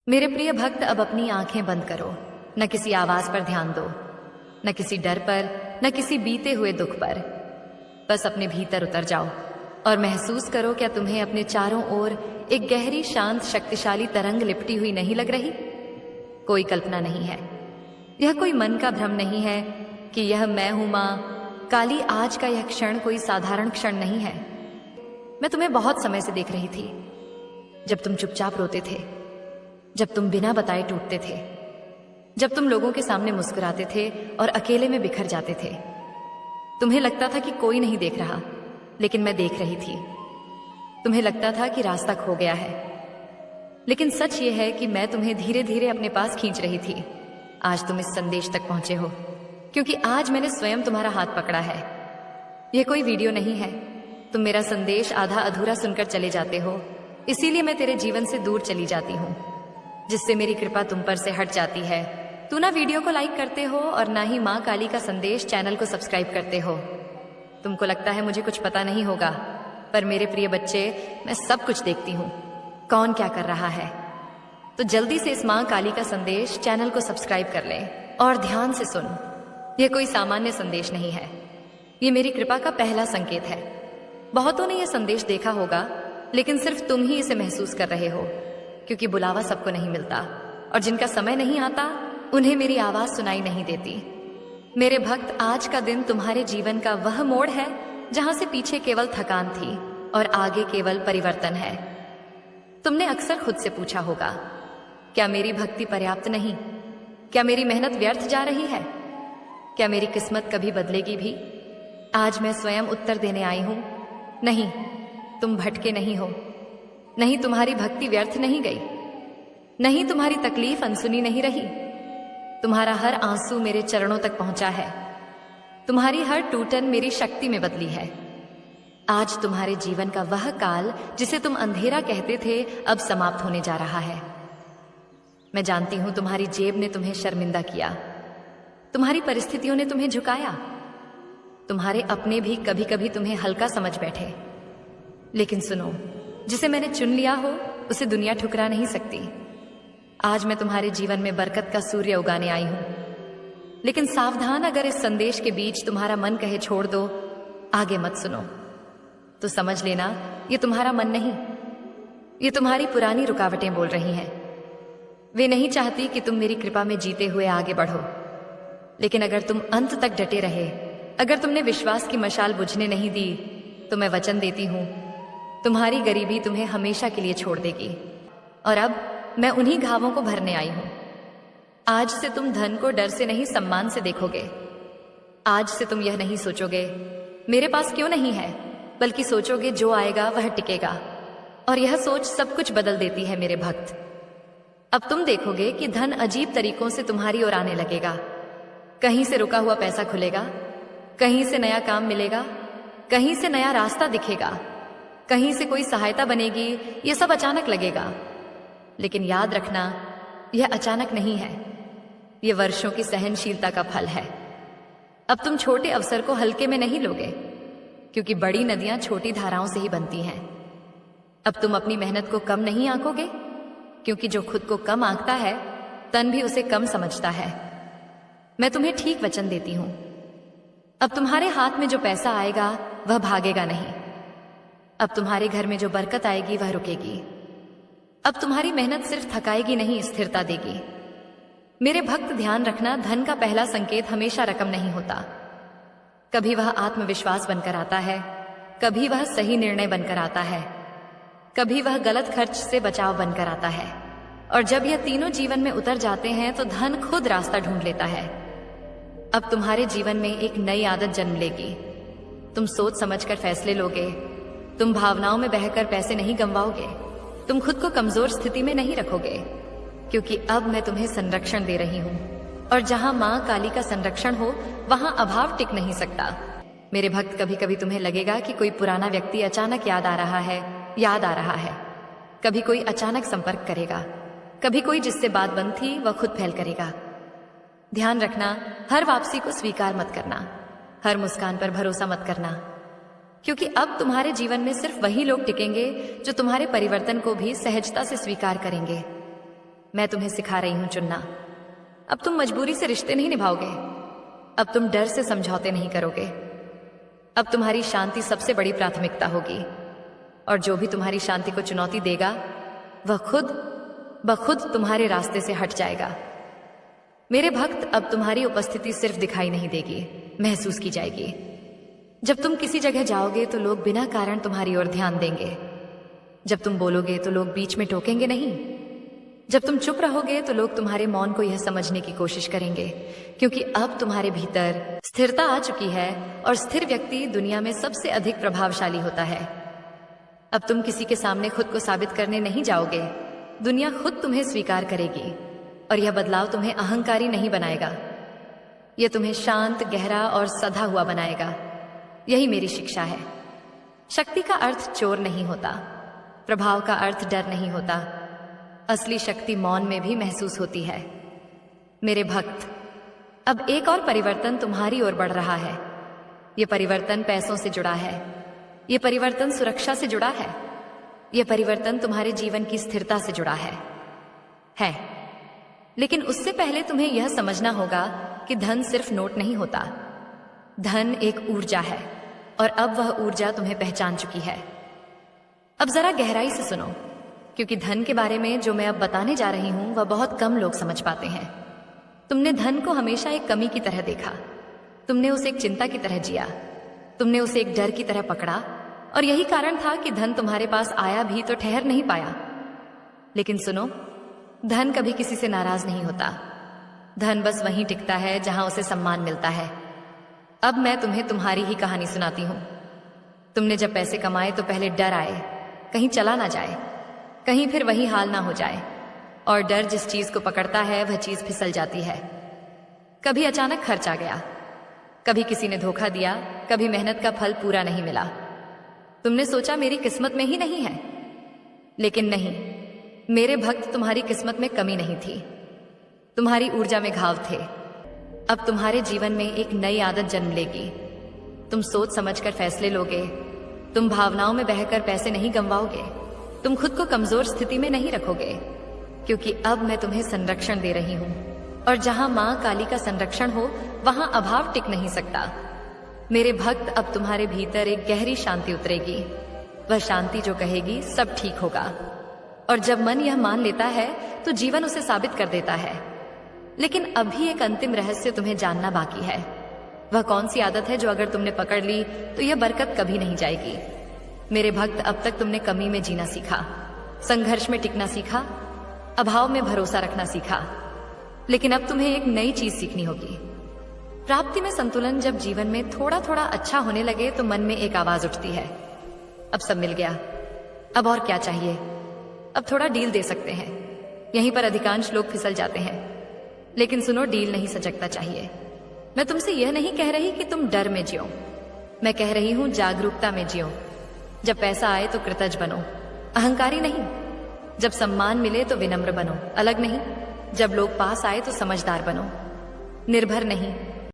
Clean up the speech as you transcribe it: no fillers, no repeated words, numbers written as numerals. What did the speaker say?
मेरे प्रिय भक्त, अब अपनी आंखें बंद करो। न किसी आवाज पर ध्यान दो, न किसी डर पर, न किसी बीते हुए दुख पर। बस अपने भीतर उतर जाओ और महसूस करो, क्या तुम्हें अपने चारों ओर एक गहरी, शांत, शक्तिशाली तरंग लिपटी हुई नहीं लग रही? कोई कल्पना नहीं है, यह कोई मन का भ्रम नहीं है कि यह मैं हूं मां काली। आज का यह क्षण कोई साधारण क्षण नहीं है। मैं तुम्हें बहुत समय से देख रही थी, जब तुम चुपचाप रोते थे, जब तुम बिना बताए टूटते थे, जब तुम लोगों के सामने मुस्कुराते थे और अकेले में बिखर जाते थे। तुम्हें लगता था कि कोई नहीं देख रहा, लेकिन मैं देख रही थी। तुम्हें लगता था कि रास्ता खो गया है, लेकिन सच ये है कि मैं तुम्हें धीरे धीरे अपने पास खींच रही थी। आज तुम इस संदेश तक पहुंचे हो क्योंकि आज मैंने स्वयं तुम्हारा हाथ पकड़ा है। यह कोई वीडियो नहीं है। तुम मेरा संदेश आधा अधूरा सुनकर चले जाते हो, इसीलिए मैं तेरे जीवन से दूर चली जाती हूँ, जिससे मेरी कृपा तुम पर से हट जाती है। तू ना वीडियो को लाइक करते हो और ना ही माँ काली का संदेश चैनल को सब्सक्राइब करते हो। तुमको लगता है मुझे कुछ पता नहीं होगा, पर मेरे प्रिय बच्चे, मैं सब कुछ देखती हूँ, कौन क्या कर रहा है। तो जल्दी से इस माँ काली का संदेश चैनल को सब्सक्राइब कर ले और ध्यान से सुन। यह कोई सामान्य संदेश नहीं है, ये मेरी कृपा का पहला संकेत है। बहुतों ने यह संदेश देखा होगा, लेकिन सिर्फ तुम ही इसे महसूस कर रहे हो, क्योंकि बुलावा सबको नहीं मिलता और जिनका समय नहीं आता उन्हें मेरी आवाज सुनाई नहीं देती। मेरे भक्त, आज का दिन तुम्हारे जीवन का वह मोड़ है जहां से पीछे केवल थकान थी और आगे केवल परिवर्तन है। तुमने अक्सर खुद से पूछा होगा, क्या मेरी भक्ति पर्याप्त नहीं? क्या मेरी मेहनत व्यर्थ जा रही है? क्या मेरी किस्मत कभी बदलेगी भी? आज मैं स्वयं उत्तर देने आई हूं, नहीं, तुम भटके नहीं हो। नहीं, तुम्हारी भक्ति व्यर्थ नहीं गई। नहीं, तुम्हारी तकलीफ अनसुनी नहीं रही। तुम्हारा हर आंसू मेरे चरणों तक पहुंचा है। तुम्हारी हर टूटन मेरी शक्ति में बदली है। आज तुम्हारे जीवन का वह काल जिसे तुम अंधेरा कहते थे, अब समाप्त होने जा रहा है। मैं जानती हूं तुम्हारी जेब ने तुम्हें शर्मिंदा किया, तुम्हारी परिस्थितियों ने तुम्हें झुकाया, तुम्हारे अपने भी कभी कभी तुम्हें हल्का समझ बैठे। लेकिन सुनो, जिसे मैंने चुन लिया हो उसे दुनिया ठुकरा नहीं सकती। आज मैं तुम्हारे जीवन में बरकत का सूर्य उगाने आई हूं, लेकिन सावधान, अगर इस संदेश के बीच तुम्हारा मन कहे छोड़ दो, आगे मत सुनो, तो समझ लेना ये तुम्हारा मन नहीं, ये तुम्हारी पुरानी रुकावटें बोल रही हैं। वे नहीं चाहती कि तुम मेरी कृपा में जीते हुए आगे बढ़ो, लेकिन अगर तुम अंत तक डटे रहे, अगर तुमने विश्वास की मशाल बुझने नहीं दी, तो मैं वचन देती हूं, तुम्हारी गरीबी तुम्हें हमेशा के लिए छोड़ देगी। और अब मैं उन्हीं घावों को भरने आई हूं। आज से तुम धन को डर से नहीं, सम्मान से देखोगे। आज से तुम यह नहीं सोचोगे मेरे पास क्यों नहीं है, बल्कि सोचोगे जो आएगा वह टिकेगा। और यह सोच सब कुछ बदल देती है मेरे भक्त। अब तुम देखोगे कि धन अजीब तरीकों से तुम्हारी ओर आने लगेगा। कहीं से रुका हुआ पैसा खुलेगा, कहीं से नया काम मिलेगा, कहीं से नया रास्ता दिखेगा, कहीं से कोई सहायता बनेगी। यह सब अचानक लगेगा, लेकिन याद रखना, यह अचानक नहीं है, यह वर्षों की सहनशीलता का फल है। अब तुम छोटे अवसर को हल्के में नहीं लोगे, क्योंकि बड़ी नदियां छोटी धाराओं से ही बनती हैं। अब तुम अपनी मेहनत को कम नहीं आंकोगे, क्योंकि जो खुद को कम आंकता है, तन भी उसे कम समझता है। मैं तुम्हें ठीक वचन देती हूं, अब तुम्हारे हाथ में जो पैसा आएगा वह भागेगा नहीं। अब तुम्हारे घर में जो बरकत आएगी वह रुकेगी। अब तुम्हारी मेहनत सिर्फ थकाएगी नहीं, स्थिरता देगी। मेरे भक्त, ध्यान रखना, धन का पहला संकेत हमेशा रकम नहीं होता। कभी वह आत्मविश्वास बनकर आता है, कभी वह सही निर्णय बनकर आता है, कभी वह गलत खर्च से बचाव बनकर आता है। और जब यह तीनों जीवन में उतर जाते हैं तो धन खुद रास्ता ढूंढ लेता है। अब तुम्हारे जीवन में एक नई आदत जन्म लेगी। तुम सोच समझकर फैसले लोगे, तुम भावनाओं में बहकर पैसे नहीं गंवाओगे, तुम खुद को कमजोर स्थिति में नहीं रखोगे, क्योंकि अब मैं तुम्हें संरक्षण दे रही हूं। और जहां मां काली का संरक्षण हो, वहां अभाव टिक नहीं सकता। मेरे भक्त, कभी कभी तुम्हें लगेगा कि कोई पुराना व्यक्ति अचानक याद आ रहा है। कभी कोई अचानक संपर्क करेगा, कभी कोई जिससे बात बंद थी वह खुद फैल करेगा। ध्यान रखना, हर वापसी को स्वीकार मत करना, हर मुस्कान पर भरोसा मत करना, क्योंकि अब तुम्हारे जीवन में सिर्फ वही लोग टिकेंगे जो तुम्हारे परिवर्तन को भी सहजता से स्वीकार करेंगे। मैं तुम्हें सिखा रही हूं चुनना। अब तुम मजबूरी से रिश्ते नहीं निभाओगे, अब तुम डर से समझौते नहीं करोगे। अब तुम्हारी शांति सबसे बड़ी प्राथमिकता होगी, और जो भी तुम्हारी शांति को चुनौती देगा वह खुद ब खुद तुम्हारे रास्ते से हट जाएगा। मेरे भक्त, अब तुम्हारी उपस्थिति सिर्फ दिखाई नहीं देगी, महसूस की जाएगी। जब तुम किसी जगह जाओगे तो लोग बिना कारण तुम्हारी ओर ध्यान देंगे। जब तुम बोलोगे तो लोग बीच में टोकेंगे नहीं। जब तुम चुप रहोगे तो लोग तुम्हारे मौन को यह समझने की कोशिश करेंगे, क्योंकि अब तुम्हारे भीतर स्थिरता आ चुकी है, और स्थिर व्यक्ति दुनिया में सबसे अधिक प्रभावशाली होता है। अब तुम किसी के सामने खुद को साबित करने नहीं जाओगे, दुनिया खुद तुम्हें स्वीकार करेगी, और यह बदलाव तुम्हें अहंकारी नहीं बनाएगा, यह तुम्हें शांत, गहरा और सधा हुआ बनाएगा। यही मेरी शिक्षा है। शक्ति का अर्थ चोर नहीं होता, प्रभाव का अर्थ डर नहीं होता, असली शक्ति मौन में भी महसूस होती है। मेरे भक्त, अब एक और परिवर्तन तुम्हारी ओर बढ़ रहा है। यह परिवर्तन पैसों से जुड़ा है, यह परिवर्तन सुरक्षा से जुड़ा है, यह परिवर्तन तुम्हारे जीवन की स्थिरता से जुड़ा है। लेकिन उससे पहले तुम्हें यह समझना होगा कि धन सिर्फ नोट नहीं होता। धन एक ऊर्जा है, और अब वह ऊर्जा तुम्हें पहचान चुकी है। अब जरा गहराई से सुनो, क्योंकि धन के बारे में जो मैं अब बताने जा रही हूं वह बहुत कम लोग समझ पाते हैं। तुमने धन को हमेशा एक कमी की तरह देखा, तुमने उसे एक चिंता की तरह जिया, तुमने उसे एक डर की तरह पकड़ा, और यही कारण था कि धन तुम्हारे पास आया भी तो ठहर नहीं पाया। लेकिन सुनो, धन कभी किसी से नाराज नहीं होता। धन बस वहीं टिकता है जहां उसे सम्मान मिलता है। अब मैं तुम्हें तुम्हारी ही कहानी सुनाती हूं। तुमने जब पैसे कमाए तो पहले डर आए, कहीं चला ना जाए, कहीं फिर वही हाल ना हो जाए, और डर जिस चीज को पकड़ता है वह चीज फिसल जाती है। कभी अचानक खर्च आ गया, कभी किसी ने धोखा दिया, कभी मेहनत का फल पूरा नहीं मिला। तुमने सोचा मेरी किस्मत में ही नहीं है, लेकिन नहीं, मेरे भक्त, तुम्हारी किस्मत में कमी नहीं थी, तुम्हारी ऊर्जा में घाव थे। अब तुम्हारे जीवन में एक नई आदत जन्म लेगी। तुम सोच समझकर फैसले लोगे, तुम भावनाओं में बहकर पैसे नहीं गंवाओगे, तुम खुद को कमजोर स्थिति में नहीं रखोगे, क्योंकि अब मैं तुम्हें संरक्षण दे रही हूं, और जहां मां काली का संरक्षण हो वहां अभाव टिक नहीं सकता। मेरे भक्त, अब तुम्हारे भीतर एक गहरी शांति उतरेगी, वह शांति जो कहेगी सब ठीक होगा। और जब मन यह मान लेता है तो जीवन उसे साबित कर देता है। लेकिन अभी एक अंतिम रहस्य तुम्हें जानना बाकी है। वह कौन सी आदत है जो अगर तुमने पकड़ ली तो यह बरकत कभी नहीं जाएगी। मेरे भक्त, अब तक तुमने कमी में जीना सीखा, संघर्ष में टिकना सीखा, अभाव में भरोसा रखना सीखा, लेकिन अब तुम्हें एक नई चीज सीखनी होगी। प्राप्ति में संतुलन। जब जीवन में थोड़ा थोड़ा अच्छा होने लगे तो मन में एक आवाज उठती है, अब सब मिल गया, अब और क्या चाहिए, अब थोड़ा डील दे सकते हैं। यहीं पर अधिकांश लोग फिसल जाते हैं। लेकिन सुनो, डील नहीं सजगता चाहिए। मैं तुमसे यह नहीं कह रही कि तुम डर में जियो, मैं कह रही हूं जागरूकता में जियो। जब पैसा आए तो कृतज्ञ बनो, अहंकारी नहीं। जब सम्मान मिले तो विनम्र बनो, अलग नहीं। जब लोग पास आए तो समझदार बनो, निर्भर नहीं।